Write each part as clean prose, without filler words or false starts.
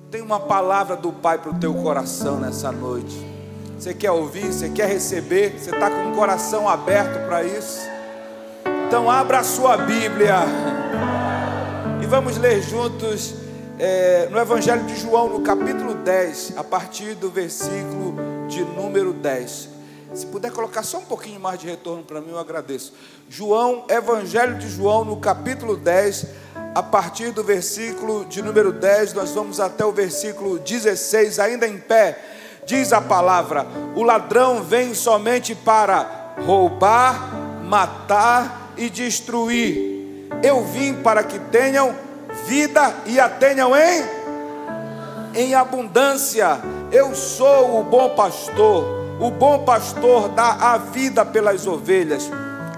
Tem uma palavra do Pai para o teu coração nessa noite. Você quer ouvir? Você quer receber? Você está com o coração aberto para isso? Então abra a sua Bíblia e vamos ler juntos no Evangelho de João, no capítulo 10, a partir do versículo de número 10. Se puder colocar só um pouquinho mais de retorno para mim, eu agradeço. Evangelho de João, no capítulo 10, a partir do versículo de número 10, nós vamos até o versículo 16, ainda em pé. Diz a palavra: o ladrão vem somente para roubar, matar e destruir. Eu vim para que tenham vida e a tenham em abundância. Eu sou o bom pastor. O bom pastor dá a vida pelas ovelhas.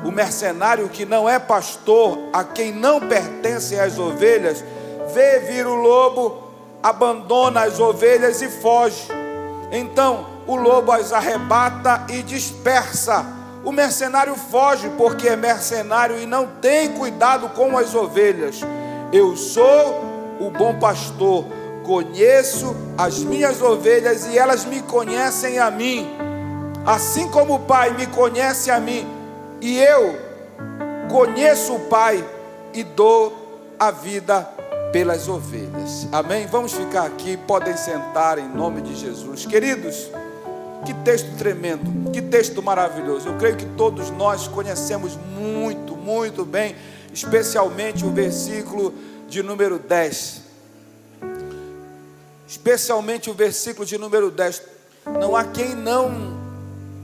O mercenário que não é pastor, a quem não pertencem as ovelhas, vê vir o lobo, abandona as ovelhas e foge. Então o lobo as arrebata e dispersa. O mercenário foge porque é mercenário e não tem cuidado com as ovelhas. Eu sou o bom pastor, conheço as minhas ovelhas e elas me conhecem a mim. Assim como o Pai me conhece a mim, e eu conheço o Pai e dou a vida pelas ovelhas. Amém? Vamos ficar aqui, podem sentar em nome de Jesus. Queridos, que texto tremendo, que texto maravilhoso. Eu creio que todos nós conhecemos muito, muito bem, especialmente o versículo de número 10. Especialmente o versículo de número 10. Não há quem não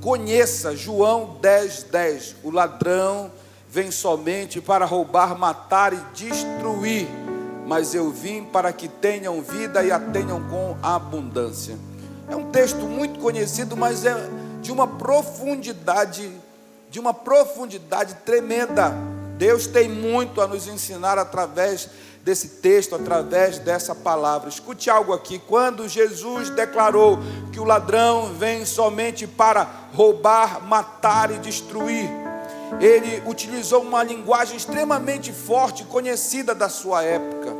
conheça João 10:10. O ladrão vem somente para roubar, matar e destruir, mas eu vim para que tenham vida e a tenham com abundância. É um texto muito conhecido, mas é de uma profundidade tremenda. Deus tem muito a nos ensinar através desse texto, através dessa palavra. Escute algo aqui. Quando Jesus declarou que o ladrão vem somente para roubar, matar e destruir, ele utilizou uma linguagem extremamente forte, conhecida da sua época.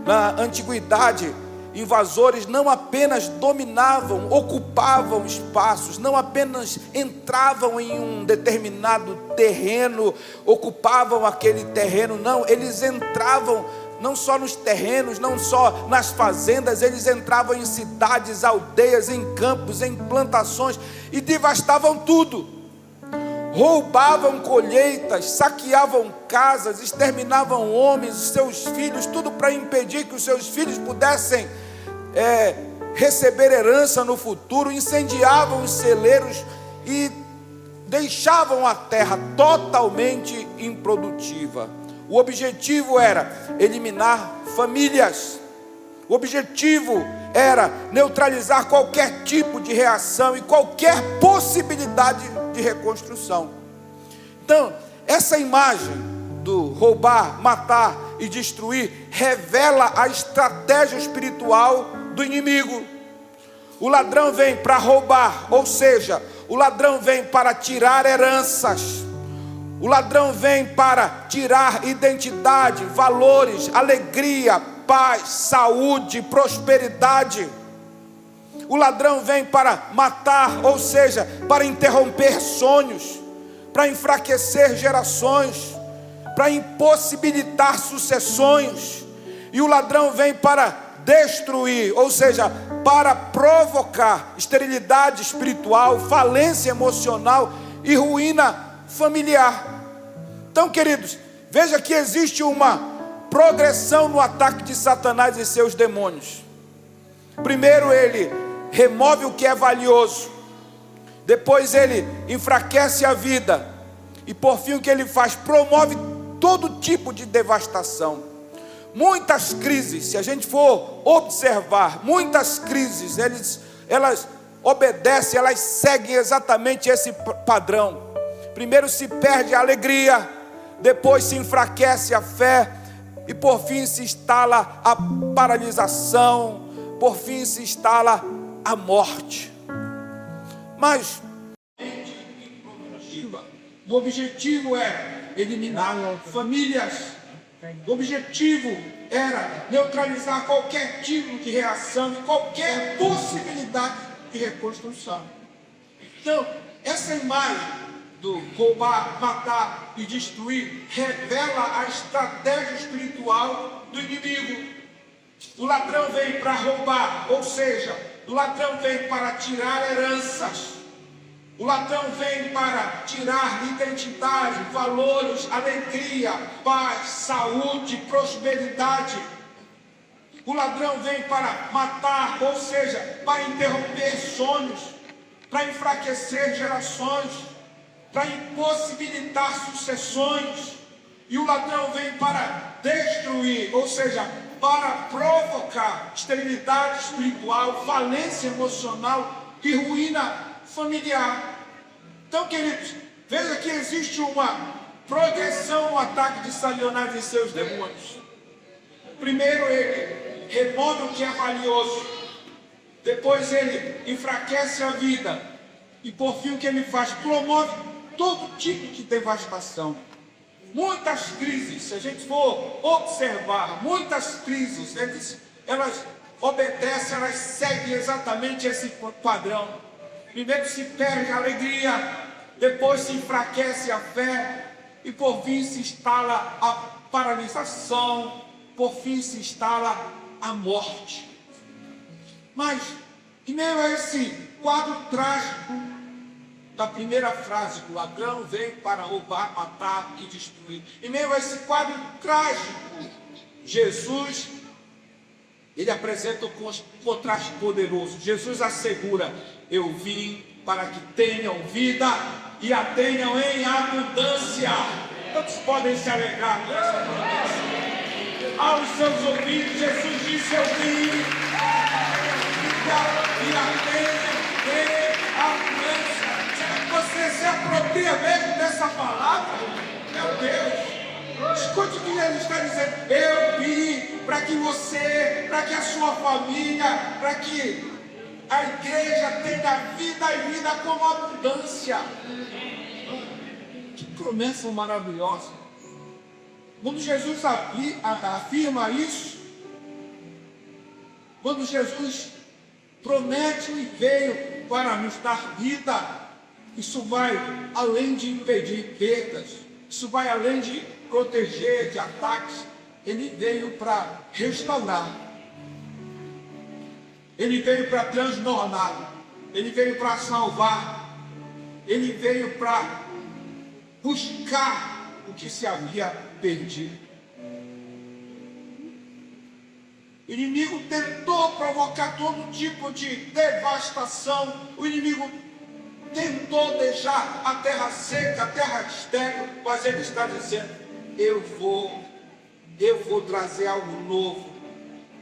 Na antiguidade, invasores não apenas dominavam, ocupavam espaços, não apenas entravam em um determinado terreno, ocupavam aquele terreno, não, eles entravam não só nos terrenos, não só nas fazendas, eles entravam em cidades, aldeias, em campos, em plantações e devastavam tudo. Roubavam colheitas, saqueavam casas, exterminavam homens, seus filhos, tudo para impedir que os seus filhos pudessem receber herança no futuro. Incendiavam os celeiros e deixavam a terra totalmente improdutiva. O objetivo era eliminar famílias. O objetivo era neutralizar qualquer tipo de reação e qualquer possibilidade de reconstrução. Então, essa imagem do roubar, matar e destruir revela a estratégia espiritual do inimigo. O ladrão vem para roubar, ou seja, o ladrão vem para tirar heranças. O ladrão vem para tirar identidade, valores, alegria, paz, saúde, prosperidade. O ladrão vem para matar, ou seja, para interromper sonhos, para enfraquecer gerações, para impossibilitar sucessões. E o ladrão vem para destruir, ou seja, para provocar esterilidade espiritual, falência emocional e ruína familiar. Então, queridos, veja que existe uma progressão no ataque de Satanás e seus demônios. Primeiro ele remove o que é valioso, depois ele enfraquece a vida e por fim o que ele faz? Promove todo tipo de devastação. Muitas crises, se a gente for observar, muitas crises, elas obedecem, elas seguem exatamente esse padrão. Primeiro se perde a alegria, depois se enfraquece a fé e por fim se instala a paralisação, por fim se instala a morte. Mas o objetivo é eliminar famílias. O objetivo era neutralizar qualquer tipo de reação e qualquer possibilidade de reconstrução. Então, essa imagem do roubar, matar e destruir revela a estratégia espiritual do inimigo. O ladrão vem para roubar, ou seja, o ladrão vem para tirar heranças. O ladrão vem para tirar identidade, valores, alegria, paz, saúde, prosperidade. O ladrão vem para matar, ou seja, para interromper sonhos, para enfraquecer gerações, para impossibilitar sucessões. E o ladrão vem para destruir, ou seja, para provocar esterilidade espiritual, falência emocional e ruína familiar. Então, queridos, veja que existe uma progressão no ataque de Satanás e seus demônios. Primeiro ele remove o que é valioso, depois ele enfraquece a vida, e por fim o que ele faz? Promove todo tipo de devastação. Muitas crises, se a gente for observar, muitas crises, elas obedecem, elas seguem exatamente esse padrão. Primeiro se perde a alegria, depois se enfraquece a fé, e por fim se instala a paralisação, por fim se instala a morte. Mas, em meio a esse quadro trágico da primeira frase, o ladrão vem para roubar, matar e destruir. Em meio a esse quadro trágico, Jesus, ele apresenta o contraste poderoso. Jesus assegura: eu vim para que tenham vida e a tenham em abundância. Todos podem se alegrar com essa promessa. Aos seus ouvidos, Jesus disse: eu vim e a tenham em abundância. Você se apropria mesmo dessa palavra? Meu Deus! Escute o que Jesus está dizendo. Eu vim para que você, para que a sua família, para que a igreja tenha vida e vida com abundância. Que promessa maravilhosa. Quando Jesus afirma isso, quando Jesus promete e veio para nos dar vida, isso vai além de impedir perdas, isso vai além de proteger de ataques. Ele veio para restaurar, ele veio para transformar, ele veio para salvar, ele veio para buscar o que se havia perdido. O inimigo tentou provocar todo tipo de devastação, o inimigo tentou deixar a terra seca, a terra estéril, mas ele está dizendo: eu vou trazer algo novo,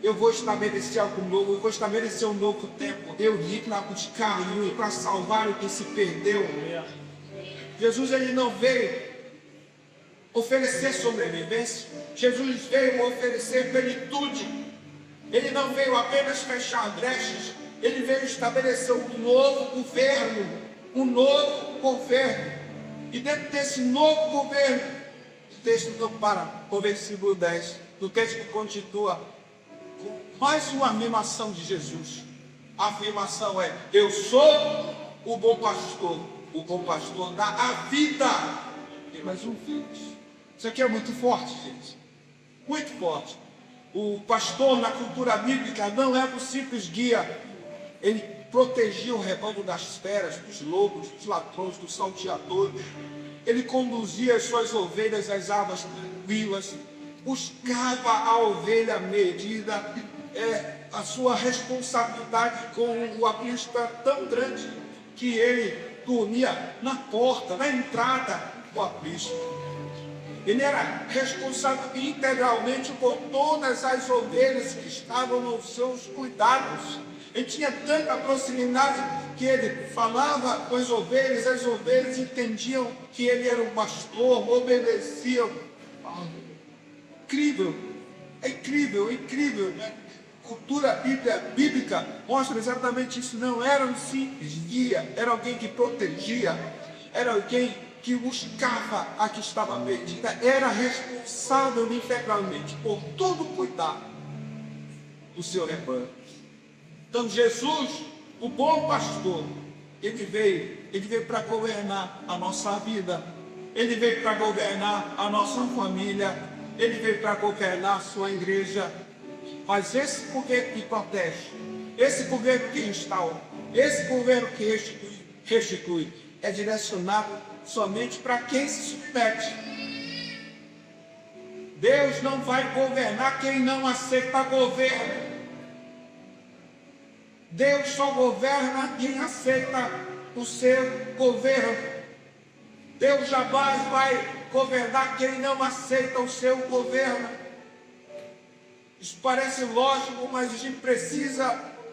eu vou estabelecer algo novo, eu vou estabelecer um novo tempo. Eu vim para buscar, eu vim para salvar o que se perdeu. Jesus, ele não veio oferecer sobrevivência, Jesus veio oferecer plenitude. Ele não veio apenas fechar brechas, ele veio estabelecer um novo governo, um novo governo. E dentro desse novo governo, o texto não para, o versículo 10, o texto continua com mais uma afirmação de Jesus. A afirmação é: eu sou o bom pastor dá a vida pelas ovelhas. Isso aqui é muito forte, gente, muito forte. O pastor na cultura bíblica não era um simples guia. Ele protegia o rebanho das feras, dos lobos, dos ladrões, dos salteadores. Ele conduzia as suas ovelhas às águas tranquilas, buscava a ovelha medida. A sua responsabilidade com o aprisco era tão grande que ele dormia na porta, na entrada do aprisco. Ele era responsável integralmente por todas as ovelhas que estavam nos seus cuidados. Ele tinha tanta proximidade que ele falava com as ovelhas entendiam que ele era um pastor, obedeciam. Incrível, é incrível, é incrível, né? Cultura bíblica mostra exatamente isso. Não era um simples guia, era alguém que protegia, era alguém que buscava a que estava perdida, era responsável integralmente por todo cuidar do seu rebanho. Então Jesus, o bom pastor, ele veio para governar a nossa vida, ele veio para governar a nossa família, ele veio para governar a sua igreja. Mas esse governo que protege, esse governo que restaura, esse governo que restitui, é direcionado somente para quem se submete. Deus não vai governar quem não aceita governo. Deus só governa quem aceita o seu governo. Deus jamais vai governar quem não aceita o seu governo. Isso parece lógico, mas a gente precisa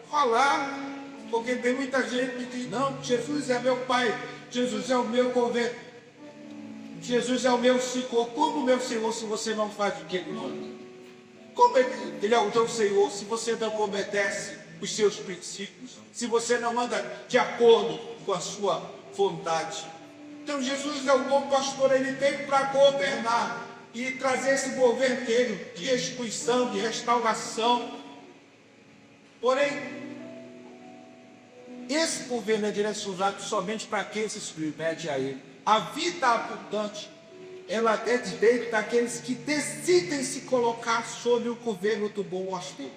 falar, porque tem muita gente que diz: não, Jesus é meu Pai, Jesus é o meu governo, Jesus é o meu Senhor. Como meu Senhor se você não faz o que Ele manda? Como Ele é o teu Senhor se você não obedece os seus princípios, se você não anda de acordo com a sua vontade? Então Jesus é o bom pastor, ele veio para governar e trazer esse governo dele de restituição, de restauração. Porém, esse governo é direcionado somente para quem se submete a ele. A vida abundante, ela é de direito daqueles que decidem se colocar sob o governo do bom pastor.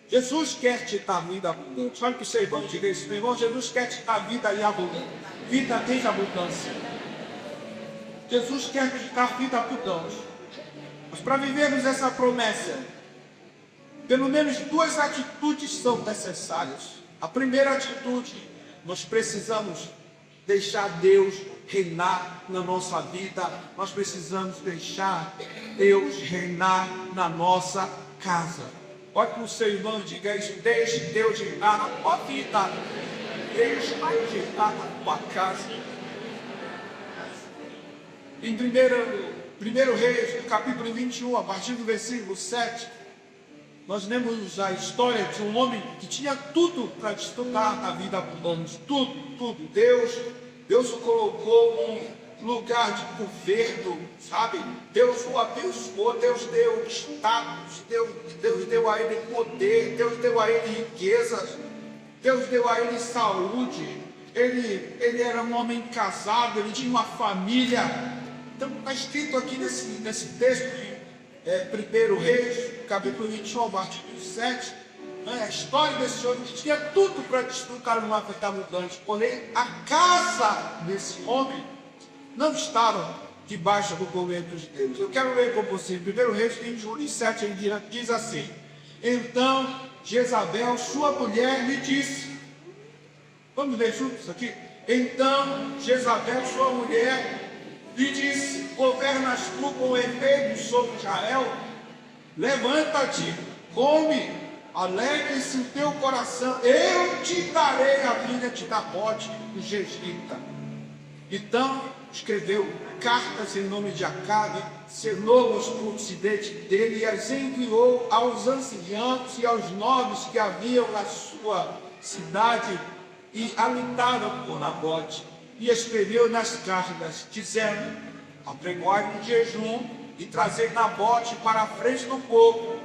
Jesus quer te dar vida abundante. Olha que o seu irmão diga isso, meu irmão. Jesus quer te dar vida e abundância. Vida tem abundância. Jesus quer te dar vida abundante. Mas para vivermos essa promessa, pelo menos duas atitudes são necessárias. A primeira atitude, nós precisamos deixar Deus reinar na nossa vida. Nós precisamos deixar Deus reinar na nossa casa. Olha para o seu irmão e diga isso: deixe Deus reinar na tua vida, deixe Deus reinar na tua casa. Em 1 Reis, no capítulo 21, a partir do versículo 7, nós lemos a história de um homem que tinha tudo para desfrutar da vida abundante. Tudo. Deus o colocou num lugar de governo, sabe? Deus o abençoou, Deus deu status, Deus deu a ele poder, Deus deu a ele riquezas, Deus deu a ele saúde. Ele era um homem casado, ele tinha uma família. Então está escrito aqui nesse texto de 1 Reis, capítulo 21, a partir do 7, a história desse homem que tinha tudo para desfrutar numa vida abundante. Porém, a casa desse homem não estava debaixo do governo de Deus. Eu quero ler com você, 1 Reis 21, 7, ele diz assim: então Jezabel, sua mulher, lhe disse. Vamos ler juntos aqui? Então Jezabel, sua mulher, lhe disse: governas tu com efeito sobre Israel? Levanta-te, come, alegre-se o teu coração, eu te darei a filha de Nabote, o jezreelita. Então escreveu cartas em nome de Acabe, selou-os por ocidente dele e as enviou aos anciãos e aos nobres que haviam na sua cidade e habitavam por Nabote. E escreveu nas cartas, dizendo: apregoai um jejum e trazei Nabote para a frente do povo.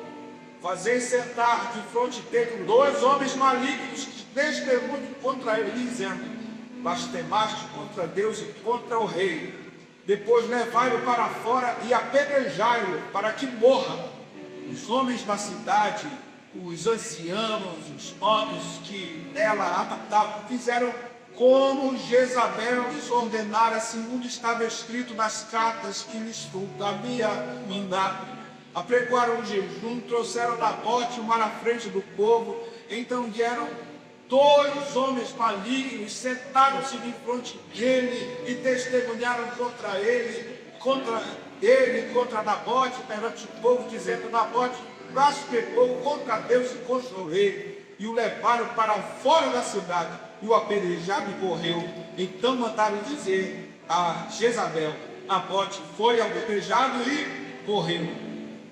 Fazei sentar de fronte dele 2 homens malignos que testemunham contra ele, dizendo: blasfemaste contra Deus e contra o rei. Depois levai-o para fora e apedrejai-o para que morra. Os homens da cidade, os anciãos, os homens que nela habitavam, fizeram como Jezabel lhes ordenara, segundo estava escrito nas cartas que lhes havia mandado. Apregoaram o jejum, trouxeram Nabote para a frente do povo. Então vieram 2 homens malignos, sentaram-se de frente dele e testemunharam contra ele, contra Nabote, perante o povo, dizendo: Nabote blasfemou contra Deus e contra o rei. E o levaram para fora da cidade e o apedrejaram e morreu. Então mandaram dizer a Jezabel: Nabote foi apedrejado e morreu.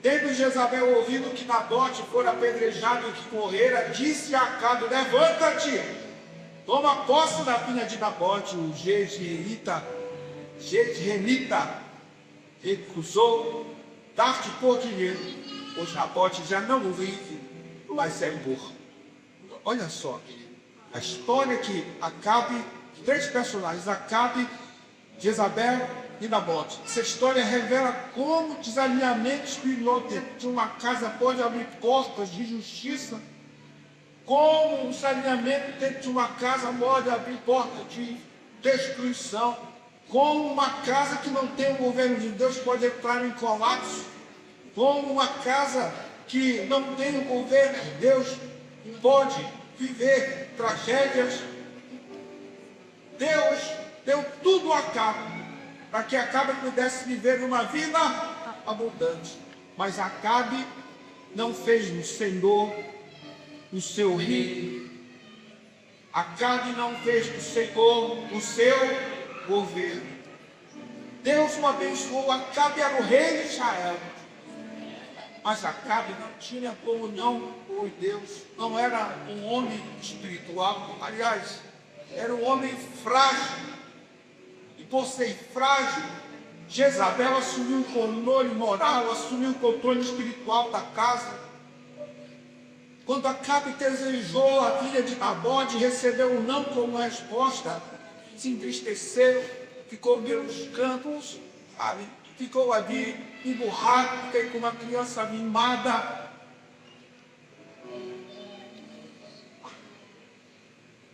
Tendo Jezabel ouvido que Nabote fora apedrejado e que morrera, disse a Acabe: levanta-te, toma posse da vinha de Nabote. O jezreelita recusou dar-te por dinheiro, pois Nabote já não vive, mas é morto. Olha só, a história que Acabe, três personagens, Acabe, Jezabel e Nabote. Essa história revela como o desalinhamento espiritual dentro de uma casa pode abrir portas de justiça, como o desalinhamento dentro de uma casa pode abrir portas de destruição, como uma casa que não tem o governo de Deus pode entrar em colapso, como uma casa que não tem o governo de Deus pode viver tragédias. Deus deu tudo a Acabe, para que Acabe pudesse viver uma vida abundante. Mas Acabe não fez no Senhor o seu rei. Acabe não fez do Senhor o seu governo. Deus o abençoou. Acabe era o rei de Israel. Mas Acabe não tinha comunhão com Deus. Não era um homem espiritual. Aliás, era um homem frágil. E por ser frágil, Jezabel assumiu o controle moral, assumiu o controle espiritual da casa. Quando Acabe desejou a filha de Nabote, recebeu um não como resposta, se entristeceu, ficou pelos cantos, sabe? Ficou ali emburrado, como uma criança mimada.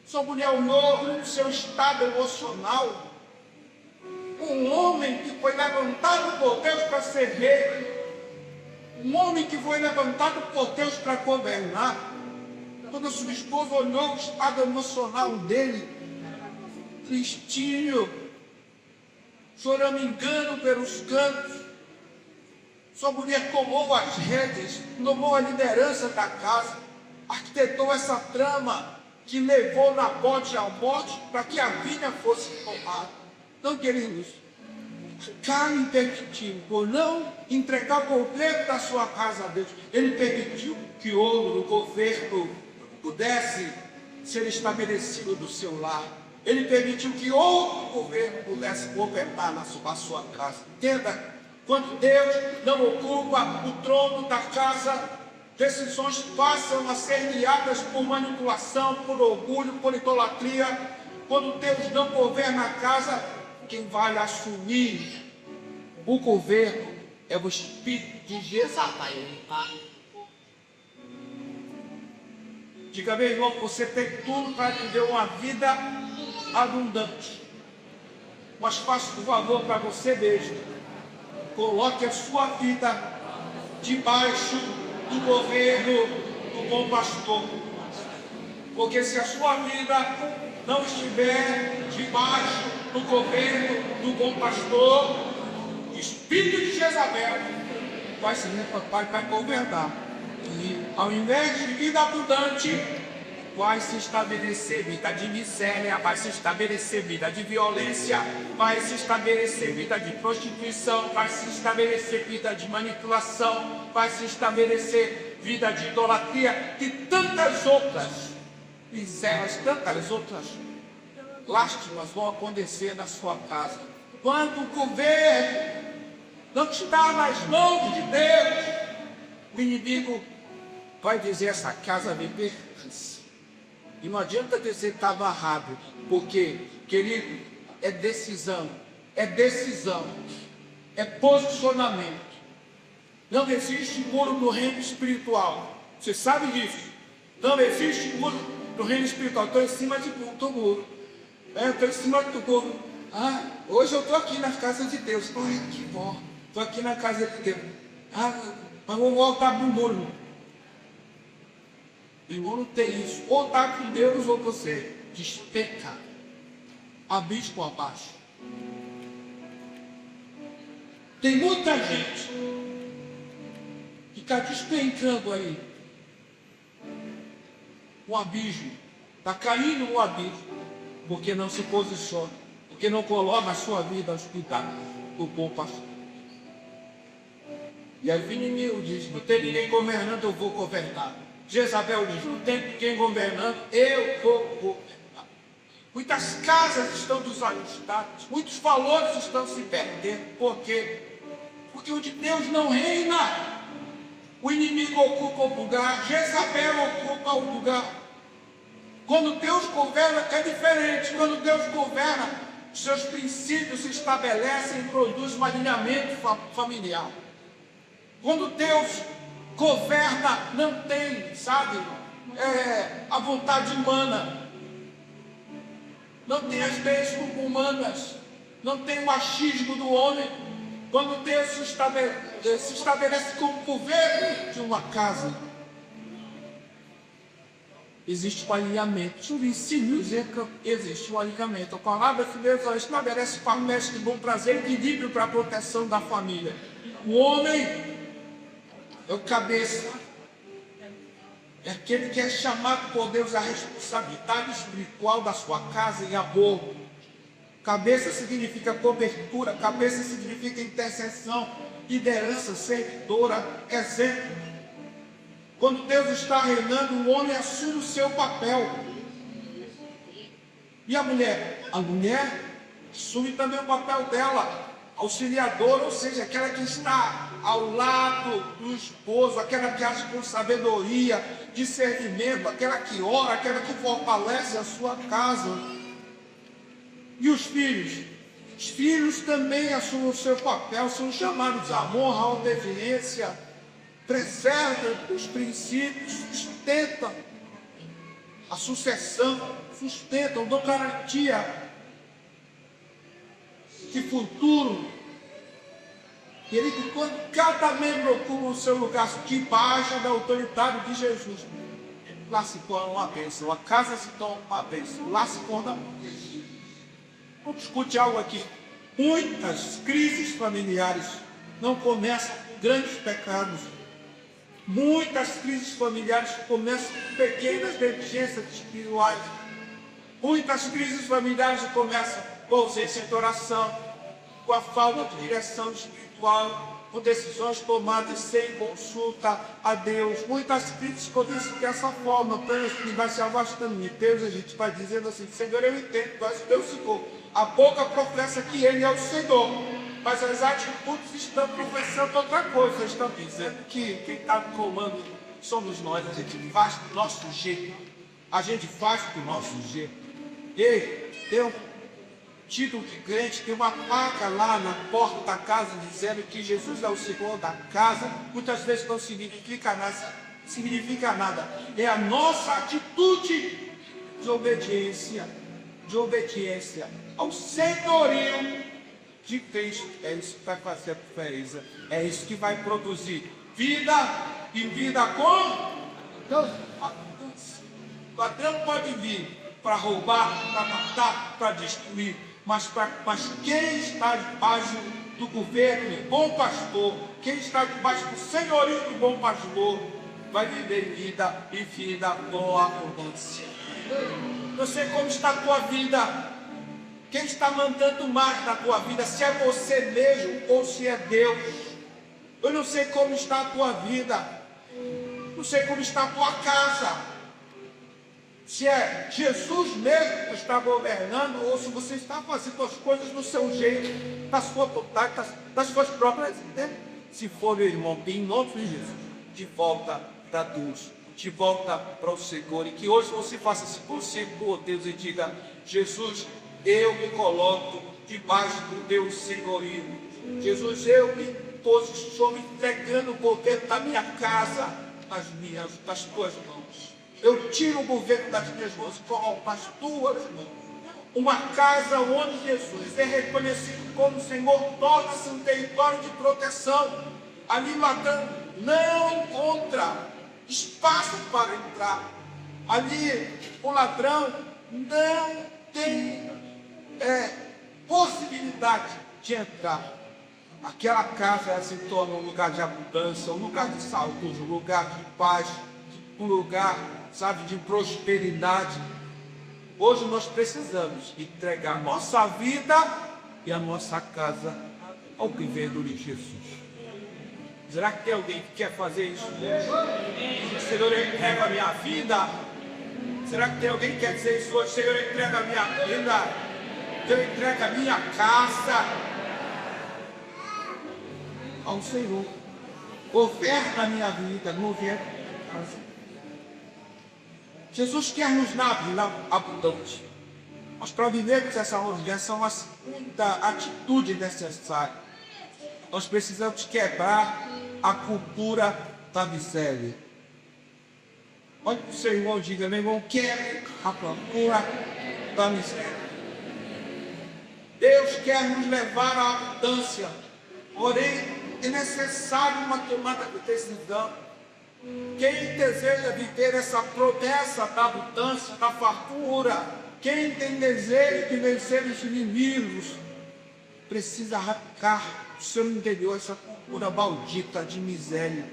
Sua mulher olhou no seu estado emocional. Um homem que foi levantado por Deus para ser rei. Um homem que foi levantado por Deus para governar. Quando a sua esposa olhou o estado emocional dele, tristinho, choramingando pelos cantos, sua mulher tomou as rédeas, tomou a liderança da casa, arquitetou essa trama que levou Nabote à morte para que a vinha fosse tomada. Então, queridos, Acabe permitiu, por não entregar o governo da sua casa a Deus, ele permitiu que o governo pudesse ser estabelecido do seu lar. Ele permitiu que outro governo pudesse governar na sua casa. Entenda, quando Deus não ocupa o trono da casa, decisões passam a ser guiadas por manipulação, por orgulho, por idolatria. Quando Deus não governa a casa, quem vai assumir o governo é o espírito de Jezabel. Diga, meu irmão, você tem tudo para viver uma vida abundante. Mas faça um favor para você mesmo. Coloque a sua vida debaixo do governo do bom pastor. Porque se a sua vida não estiver debaixo do governo do bom pastor, o espírito de Jezabel vai se levantar para governar. E ao invés de vida abundante, vai se estabelecer vida de miséria, vai se estabelecer vida de violência, vai se estabelecer vida de prostituição, vai se estabelecer vida de manipulação, vai se estabelecer vida de idolatria e tantas outras misérias, tantas outras lástimas vão acontecer na sua casa. Quando o governo não está nas mãos de Deus, o inimigo vai dizer: essa casa me pertence. E não adianta dizer que está amarrado, porque, querido, é decisão, é posicionamento. Não existe muro no reino espiritual. Você sabe disso. Não existe muro no reino espiritual. Estou em cima do muro. Estou em cima do muro. Hoje eu estou aqui na casa de Deus. Ai, que bom. Estou aqui na casa de Deus. Mas vou voltar para o muro. E o muro tem isso. Ou está com Deus ou você despeca. Abismo abaixo. Tem muita gente que está despencando aí. Um abismo. Está caindo um abismo. Porque não se posiciona. Porque não coloca a sua vida aos cuidados do bom pastor. E aí o inimigo diz: não tem ninguém governando, eu vou governar. Jezabel diz: não tem ninguém governando, eu vou governar. Muitas casas estão desajustadas, muitos valores estão se perdendo. Por quê? Porque onde Deus não reina, o inimigo ocupa o lugar, Jezabel ocupa o lugar. Quando Deus governa é diferente. Quando Deus governa, seus princípios se estabelecem e produzem um alinhamento familiar. Quando Deus governa, não tem, sabe, a vontade humana. Não tem as leis humanas, não tem o machismo do homem. Quando Deus se estabelece como governo de uma casa, existe um alinhamento. Existe um alinhamento. A palavra de Deus estabelece promessas de bom prazer e equilíbrio para a proteção da família. O homem é o cabeça. É aquele que é chamado por Deus à responsabilidade espiritual da sua casa em amor. Cabeça significa cobertura, cabeça significa intercessão, liderança, servidora, exemplo. Quando Deus está reinando, o homem assume o seu papel. E a mulher? A mulher assume também o papel dela, auxiliadora, ou seja, aquela que está ao lado do esposo, aquela que age com sabedoria, discernimento, aquela que ora, aquela que fortalece a sua casa. E os filhos? Os filhos também assumem o seu papel, são chamados à honra, à obediência, preservam os princípios, sustentam a sucessão, sustentam, dão garantia de futuro. Querido, quando cada membro ocupa o seu lugar debaixo da autoridade de Jesus, lá se torna uma bênção, a casa se torna uma bênção, lá se torna uma bênção. Vamos discutir algo aqui. Muitas crises familiares não começam com grandes pecados. Muitas crises familiares começam com pequenas negligências espirituais. Muitas crises familiares começam com ausência de oração, com a falta de direção espiritual, com decisões tomadas sem consulta a Deus. Muitas crises começam dessa forma. E vai se afastando de Deus, a gente vai dizendo assim: Senhor, eu entendo, tu és o teu Senhor. A boca professa que Ele é o Senhor, mas as atitudes estão professando outra coisa. Estão dizendo que quem está no comando somos nós. A gente faz do nosso jeito. A gente faz do nosso jeito. Ei, tem um título de crente, tem uma placa lá na porta da casa dizendo que Jesus é o Senhor da casa. Muitas vezes não significa nada. É a nossa atitude de obediência ao senhorio de Cristo. É isso que vai fazer a diferença. É isso que vai produzir vida e vida com abundância. O ladrão pode vir para roubar, para matar, para destruir, mas quem está debaixo do governo do bom pastor, quem está debaixo do senhorio do bom pastor, vai viver vida e vida com abundância. Não sei como está a tua vida. Quem está mandando mais na tua vida, se é você mesmo ou se é Deus. Eu não sei como está a tua vida, não sei como está a tua casa, se é Jesus mesmo que está governando ou se você está fazendo as coisas do seu jeito, da sua vontade, das suas próprias ideias. Se for, meu irmão, em nome de Jesus, de volta para Deus, de volta para o Senhor, e que hoje você faça esse conselho por Deus e diga: Jesus, eu me coloco debaixo do teu senhorio. Jesus, eu me posiciono entregando o governo da minha casa das tuas mãos. Eu tiro o governo das minhas mãos e coloco nas tuas mãos. Uma casa onde Jesus é reconhecido como Senhor torna-se um território de proteção. Ali ladrão não encontra espaço para entrar. Ali o ladrão não tem possibilidade de entrar. Aquela casa se torna um lugar de abundância, um lugar de saúde, um lugar de paz, um lugar, sabe, de prosperidade. Hoje nós precisamos entregar nossa vida e a nossa casa ao governo de Jesus. Será que tem alguém que quer fazer isso? Senhor, eu entrego a minha vida, Será que tem alguém que quer dizer isso hoje? Senhor, eu entrego a minha vida, eu entrego a minha casa ao Senhor. Governa a minha vida, governa a minha casa. Jesus quer nos dar vida abundante. Mas para vivermos essa ordenança, uma segunda atitude necessária. Nós precisamos quebrar a cultura da miséria. Olha para o seu irmão e diga, meu irmão, quebre a cultura da miséria. Deus quer nos levar à abundância. Porém, é necessário uma tomada de decisão. Quem deseja viver essa promessa da abundância, da fartura, quem tem desejo de vencer os inimigos, precisa arrancar do seu interior essa cultura maldita de miséria.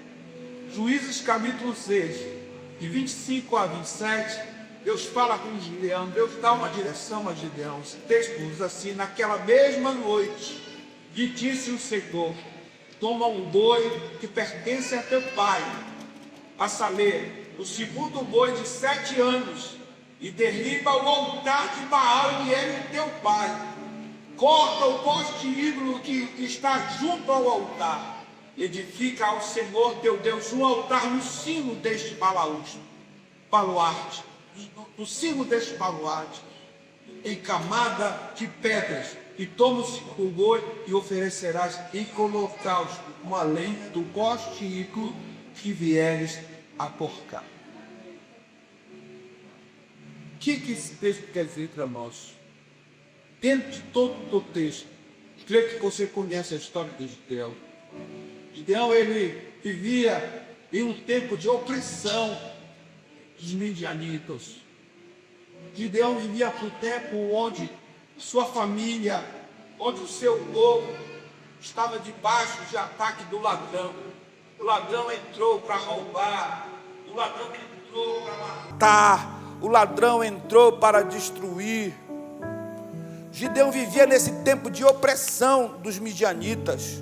Juízes capítulo 6, de 25 a 27, Deus fala com Gideão, Deus dá uma direção a Gideão. Esse texto diz assim: naquela mesma noite, lhe disse o Senhor, toma um boi que pertence a teu pai, a saber, o segundo boi de 7 anos, e derriba o altar de Baal e ele teu pai. Corta o poste ídolo que está junto ao altar. Edifica ao Senhor teu Deus um altar no cimo deste baluarte, no cimo deste baluarte, em camada de pedras, e toma o segundo boi e oferecerás em holocausto, além do poste ídolo que vieres a porcar. O que esse texto quer dizer para nós? Dentro de todo o texto, creio que você conhece a história de Gideão. Gideão, ele vivia em um tempo de opressão dos midianitas. Gideão vivia por um tempo onde sua família, onde o seu povo estava debaixo de ataque do ladrão. O ladrão entrou para roubar, o ladrão entrou para matar, o ladrão entrou para destruir. Gideão vivia nesse tempo de opressão dos midianitas.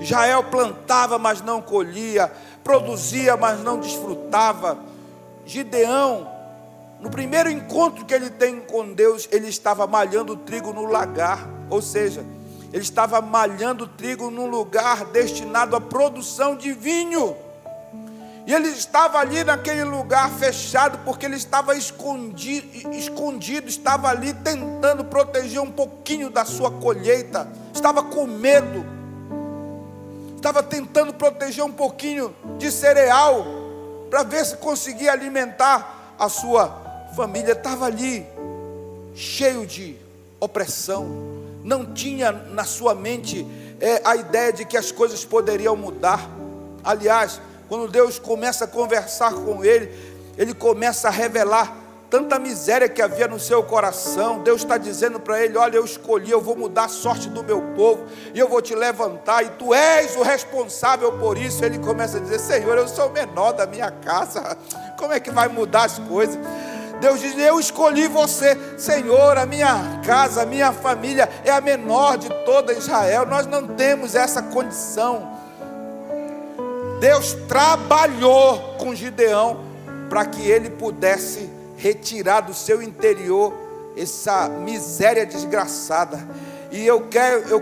Israel plantava, mas não colhia, produzia, mas não desfrutava. Gideão, no primeiro encontro que ele tem com Deus, ele estava malhando trigo no lagar, ou seja, ele estava malhando trigo num lugar destinado à produção de vinho. E ele estava ali naquele lugar fechado, porque ele estava escondido, estava ali tentando proteger um pouquinho da sua colheita, estava com medo, estava tentando proteger um pouquinho de cereal, para ver se conseguia alimentar a sua família. Estava ali, cheio de opressão, não tinha na sua mente a ideia de que as coisas poderiam mudar. Aliás, quando Deus começa a conversar com ele, ele começa a revelar tanta miséria que havia no seu coração. Deus está dizendo para ele: olha, eu escolhi, eu vou mudar a sorte do meu povo, e eu vou te levantar, e tu és o responsável por isso. Ele começa a dizer: Senhor, eu sou o menor da minha casa, como é que vai mudar as coisas? Deus diz: eu escolhi você. Senhor, a minha casa, a minha família é a menor de toda Israel, nós não temos essa condição. Deus trabalhou com Gideão para que ele pudesse retirar do seu interior essa miséria desgraçada. E eu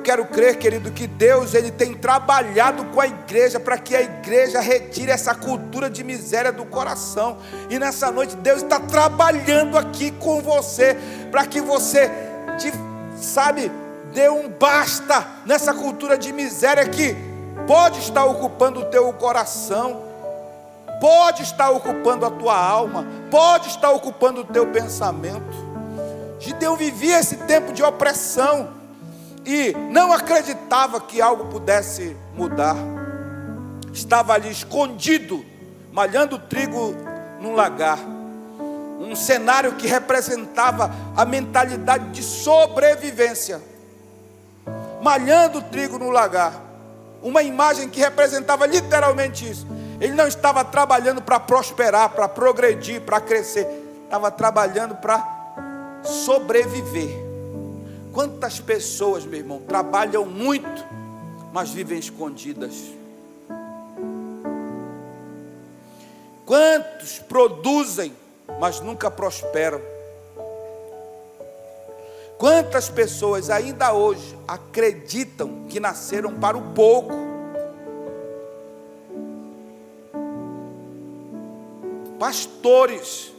quero crer, querido, que Deus, ele tem trabalhado com a igreja para que a igreja retire essa cultura de miséria do coração. E nessa noite Deus está trabalhando aqui com você para que você, dê um basta nessa cultura de miséria que pode estar ocupando o teu coração, pode estar ocupando a tua alma, pode estar ocupando o teu pensamento. Gideão vivia esse tempo de opressão e não acreditava que algo pudesse mudar. Estava ali escondido, malhando trigo num lagar, um cenário que representava a mentalidade de sobrevivência. Malhando trigo no lagar, uma imagem que representava literalmente isso. Ele não estava trabalhando para prosperar, para progredir, para crescer. Estava trabalhando para sobreviver. Quantas pessoas, meu irmão, trabalham muito, mas vivem escondidas? Quantos produzem mas nunca prosperam. Quantas pessoas ainda hoje acreditam que nasceram para o pouco? Pastores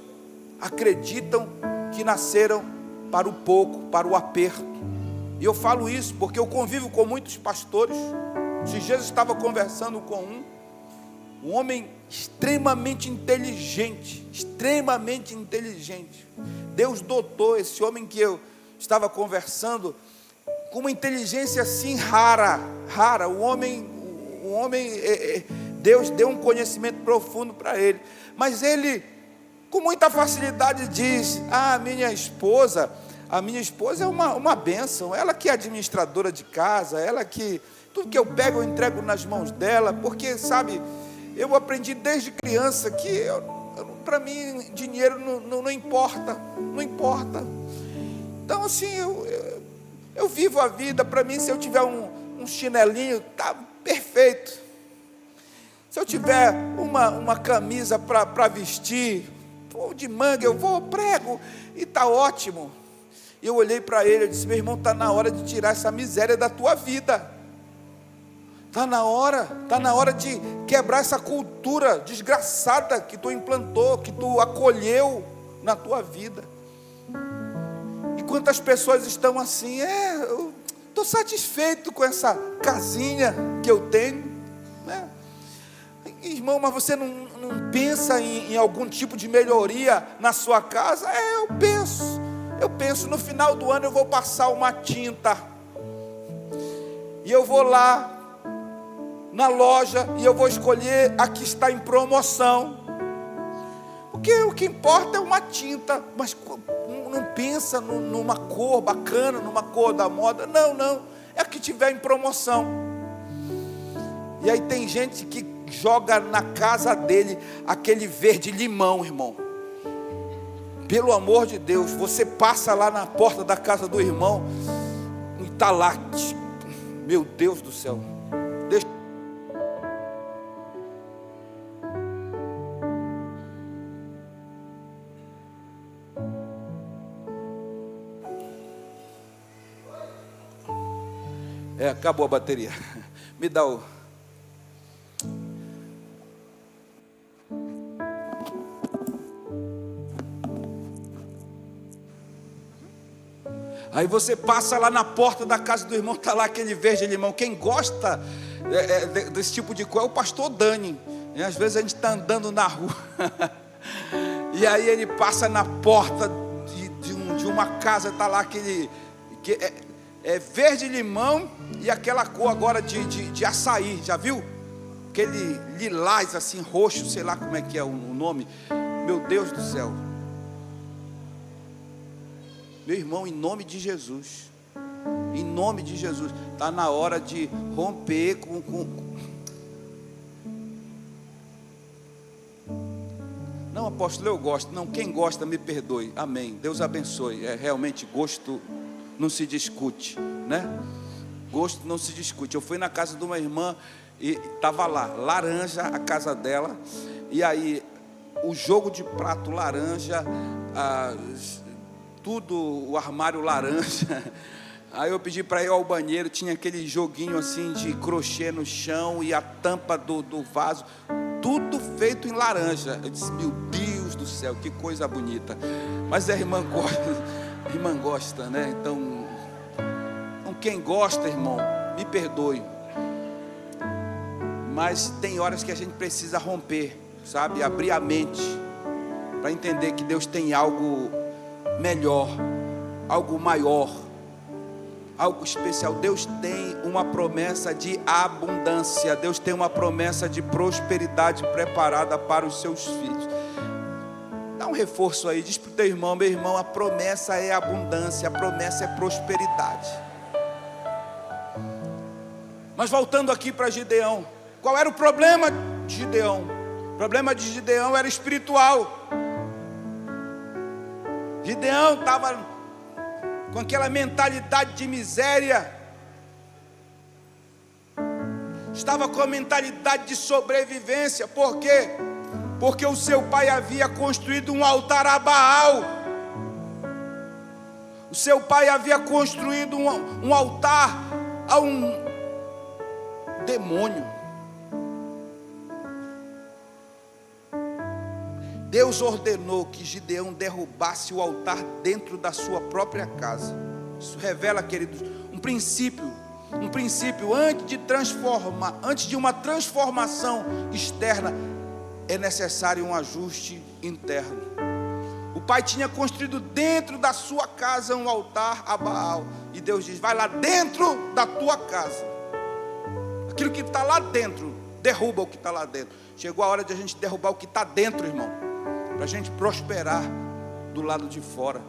acreditam que nasceram para o pouco, para o aperto. E eu falo isso porque eu convivo com muitos pastores. Esses dias eu estava conversando com um homem extremamente inteligente, Deus dotou esse homem que eu estava conversando com uma inteligência assim rara. O homem, Deus deu um conhecimento profundo para ele, mas ele com muita facilidade diz: a minha esposa é uma bênção, ela que é administradora de casa, ela que, tudo que eu pego eu entrego nas mãos dela, porque sabe, eu aprendi desde criança que para mim dinheiro não importa. Então assim, eu vivo a vida, para mim se eu tiver um chinelinho, tá perfeito. Se eu tiver uma camisa para vestir, de manga, eu vou, prego, e está ótimo. E eu olhei para ele e disse: meu irmão, está na hora de tirar essa miséria da tua vida. Está na hora de quebrar essa cultura desgraçada que tu implantou, que tu acolheu na tua vida. E quantas pessoas estão assim: eu estou satisfeito com essa casinha que eu tenho, né? Irmão, mas você não pensa em algum tipo de melhoria na sua casa? Eu penso, no final do ano eu vou passar uma tinta, e eu vou lá na loja, e eu vou escolher a que está em promoção, porque o que importa é uma tinta, mas não pensa numa cor bacana, numa cor da moda, não, é a que tiver em promoção. E aí tem gente que joga na casa dele aquele verde limão, irmão. Pelo amor de Deus, você passa lá na porta da casa do irmão e está lá, meu Deus do céu. Acabou a bateria. Me dá o... Aí você passa lá na porta da casa do irmão, está lá aquele verde limão. Quem gosta desse tipo de coisa é o pastor Dani. E às vezes a gente está andando na rua e aí ele passa na porta de uma casa, está lá aquele verde limão e aquela cor agora de açaí, já viu? Aquele lilás assim, roxo, sei lá como é que é o nome. Meu Deus do céu. Meu irmão, em nome de Jesus, está na hora de romper com... Não, apóstolo, eu gosto. Não, quem gosta me perdoe, amém, Deus abençoe. Realmente gosto não se discute, né? Gosto não se discute. Eu fui na casa de uma irmã e estava lá, laranja a casa dela, e aí o jogo de prato laranja, tudo, o armário laranja. Aí eu pedi para ir ao banheiro, tinha aquele joguinho assim de crochê no chão e a tampa do vaso, tudo feito em laranja. Eu disse: meu Deus do céu, que coisa bonita. Mas a irmã gosta, né? Então quem gosta, irmão, me perdoe, mas tem horas que a gente precisa romper, sabe? Abrir a mente para entender que Deus tem algo melhor, algo maior, algo especial. Deus tem uma promessa de abundância, Deus tem uma promessa de prosperidade preparada para os seus filhos. Dá um reforço aí, diz para o teu irmão: meu irmão, a promessa é abundância, a promessa é prosperidade. Mas voltando aqui para Gideão, qual era o problema de Gideão? O problema de Gideão era espiritual. Gideão estava com aquela mentalidade de miséria, estava com a mentalidade de sobrevivência. Por quê? porque o seu pai havia construído um altar a Baal. O seu pai havia construído um altar a um demônio. Deus ordenou que Gideão derrubasse o altar dentro da sua própria casa. Isso revela, queridos, um princípio, antes de uma transformação externa, é necessário um ajuste interno. O pai tinha construído dentro da sua casa um altar a Baal, e Deus diz: vai lá dentro da tua casa, aquilo que está lá dentro, derruba o que está lá dentro. Chegou a hora de a gente derrubar o que está dentro, irmão, para a gente prosperar do lado de fora.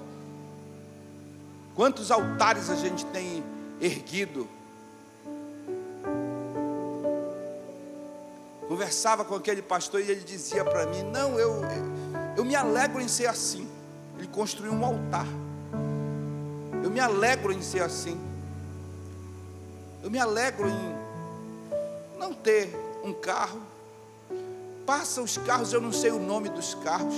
Quantos altares a gente tem erguido? Conversava com aquele pastor e ele dizia para mim: não, eu me alegro em ser assim. Ele construiu um altar. Eu me alegro em ser assim. Eu me alegro em não ter um carro. Passa os carros, eu não sei o nome dos carros.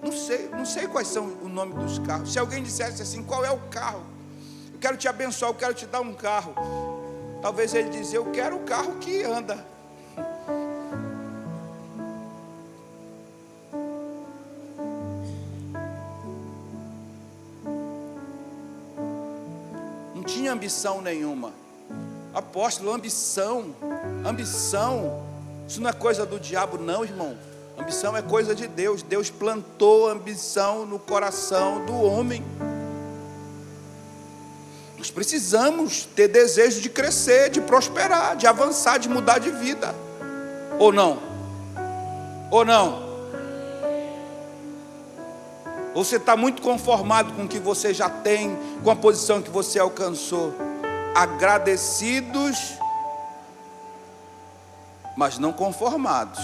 Não sei quais são o nome dos carros. Se alguém dissesse assim: qual é o carro? Eu quero te abençoar, eu quero te dar um carro. Talvez ele dizia: eu quero o carro que anda. Não tinha ambição nenhuma. Apóstolo, ambição, isso não é coisa do diabo, não, irmão. Ambição é coisa de Deus. Deus plantou ambição no coração do homem. Nós precisamos ter desejo de crescer, de prosperar, de avançar, de mudar de vida. Ou não? Ou não? Ou você está muito conformado com o que você já tem, com a posição que você alcançou? Agradecidos, mas não conformados.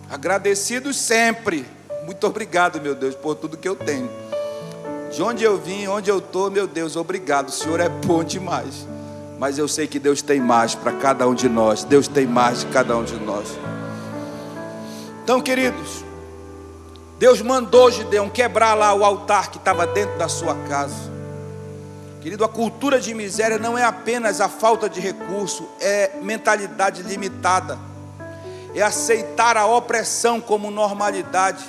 Agradecidos sempre. Muito obrigado, meu Deus, por tudo que eu tenho. De onde eu vim, onde eu estou, meu Deus, obrigado. O Senhor é bom demais. Mas eu sei que Deus tem mais para cada um de nós. Deus tem mais de cada um de nós. Então, queridos, Deus mandou Gideão quebrar lá o altar que estava dentro da sua casa. Querido, a cultura de miséria não é apenas a falta de recurso, é mentalidade limitada. É aceitar a opressão como normalidade,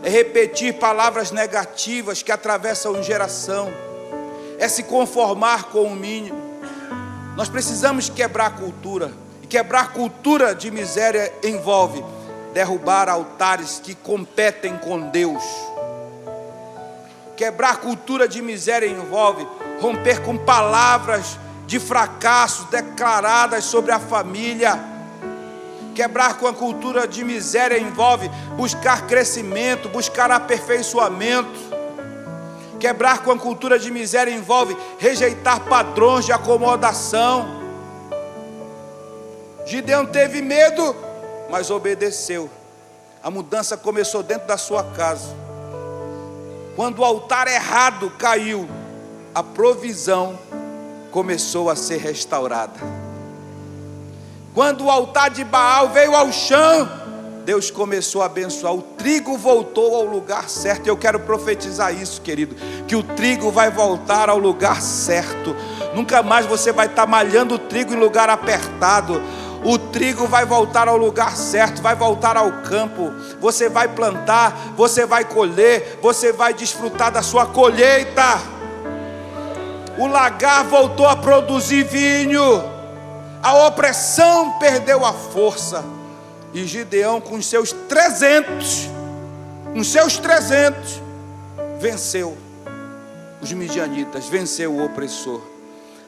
é repetir palavras negativas que atravessam geração, é se conformar com o mínimo. Nós precisamos quebrar a cultura, e quebrar cultura de miséria envolve derrubar altares que competem com Deus. Quebrar cultura de miséria envolve romper com palavras de fracasso declaradas sobre a família. Quebrar com a cultura de miséria envolve buscar crescimento, buscar aperfeiçoamento. Quebrar com a cultura de miséria envolve rejeitar padrões de acomodação. Gideão teve medo, mas obedeceu. A mudança começou dentro da sua casa. Quando o altar errado caiu, a provisão começou a ser restaurada. Quando o altar de Baal veio ao chão, Deus começou a abençoar. O trigo voltou ao lugar certo. Eu quero profetizar isso, querido, que o trigo vai voltar ao lugar certo. Nunca mais você vai estar malhando o trigo em lugar apertado. O trigo vai voltar ao lugar certo, vai voltar ao campo. Você vai plantar, você vai colher, você vai desfrutar da sua colheita. O lagar voltou a produzir vinho. A opressão perdeu a força. E Gideão, com os seus 300, venceu os midianitas, venceu o opressor.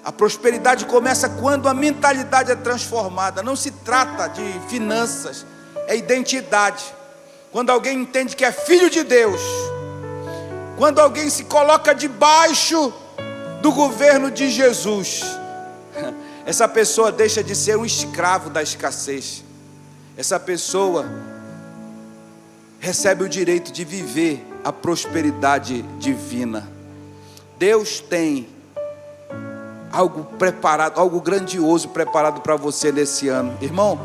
A prosperidade começa quando a mentalidade é transformada. Não se trata de finanças, é identidade. Quando alguém entende que é filho de Deus, quando alguém se coloca debaixo do governo de Jesus, essa pessoa deixa de ser um escravo da escassez. Essa pessoa recebe o direito de viver a prosperidade divina. Deus tem algo preparado, algo grandioso preparado para você nesse ano. Irmão,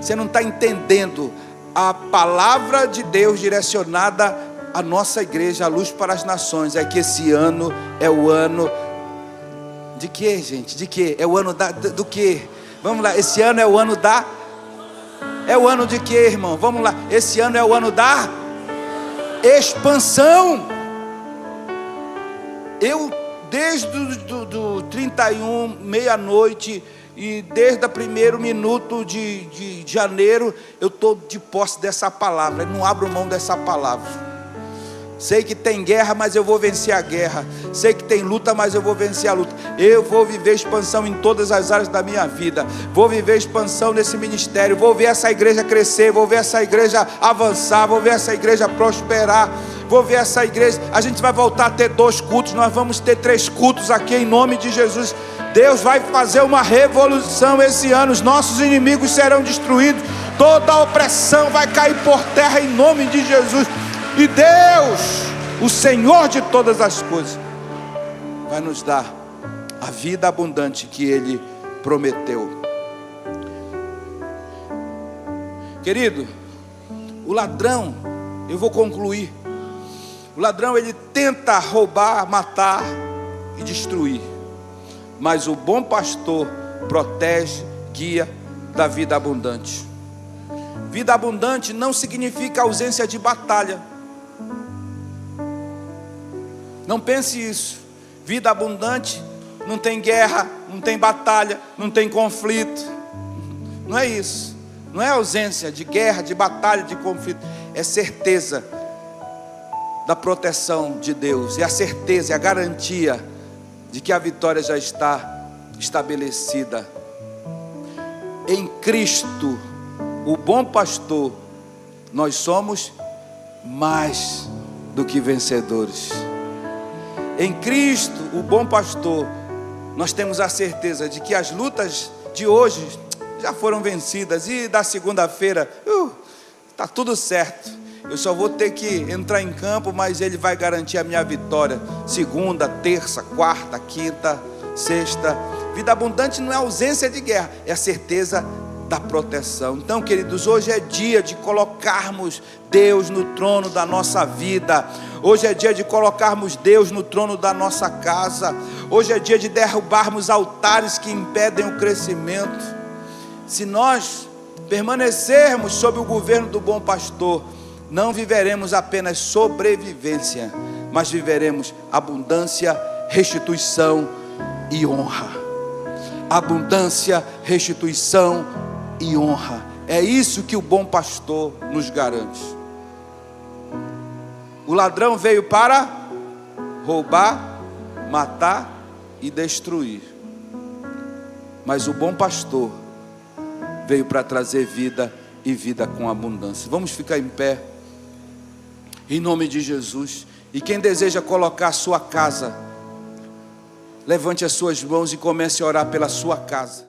Você não está entendendo a palavra de Deus direcionada à nossa igreja, a luz para as nações. É que esse ano é o ano de quê, gente? De quê? É o ano do quê? Vamos lá, esse ano é o ano da... É o ano de quê, irmão? Vamos lá, esse ano é o ano da expansão. Eu, desde do 31, meia-noite, e desde o primeiro minuto de janeiro, eu estou de posse dessa palavra, eu não abro mão dessa palavra. Sei que tem guerra, mas eu vou vencer a guerra. Sei que tem luta, mas eu vou vencer a luta. Eu vou viver expansão em todas as áreas da minha vida. Vou viver expansão nesse ministério. Vou ver essa igreja crescer. Vou ver essa igreja avançar. Vou ver essa igreja prosperar. Vou ver essa igreja. A gente vai voltar a ter 2 cultos. Nós vamos ter 3 cultos aqui em nome de Jesus. Deus vai fazer uma revolução esse ano. Os nossos inimigos serão destruídos. Toda a opressão vai cair por terra em nome de Jesus. E Deus, o Senhor de todas as coisas, vai nos dar a vida abundante que Ele prometeu. Querido, o ladrão, eu vou concluir. O ladrão, ele tenta roubar, matar e destruir. Mas o bom pastor protege, guia, dá vida abundante. Vida abundante não significa ausência de batalha. Não pense isso. Vida abundante não tem guerra, não tem batalha, não tem conflito. Não é isso. Não é ausência de guerra, de batalha, de conflito. É certeza da proteção de Deus. É a certeza, é a garantia de que a vitória já está estabelecida. Em Cristo, o bom pastor, nós somos mais do que vencedores. Em Cristo, o bom pastor, nós temos a certeza de que as lutas de hoje já foram vencidas. E da segunda-feira, está tudo certo. Eu só vou ter que entrar em campo, mas Ele vai garantir a minha vitória. Segunda, terça, quarta, quinta, sexta. Vida abundante não é ausência de guerra, é a certeza da proteção. Então, queridos, hoje é dia de colocarmos Deus no trono da nossa vida. Hoje é dia de colocarmos Deus no trono da nossa casa. Hoje é dia de derrubarmos altares que impedem o crescimento. Se nós permanecermos sob o governo do bom pastor, não viveremos apenas sobrevivência, mas viveremos abundância, restituição e honra. Abundância, restituição e honra. É isso que o bom pastor nos garante. O ladrão veio para roubar, matar e destruir. Mas o bom pastor veio para trazer vida e vida com abundância. Vamos ficar em pé, em nome de Jesus. E quem deseja colocar a sua casa, levante as suas mãos e comece a orar pela sua casa.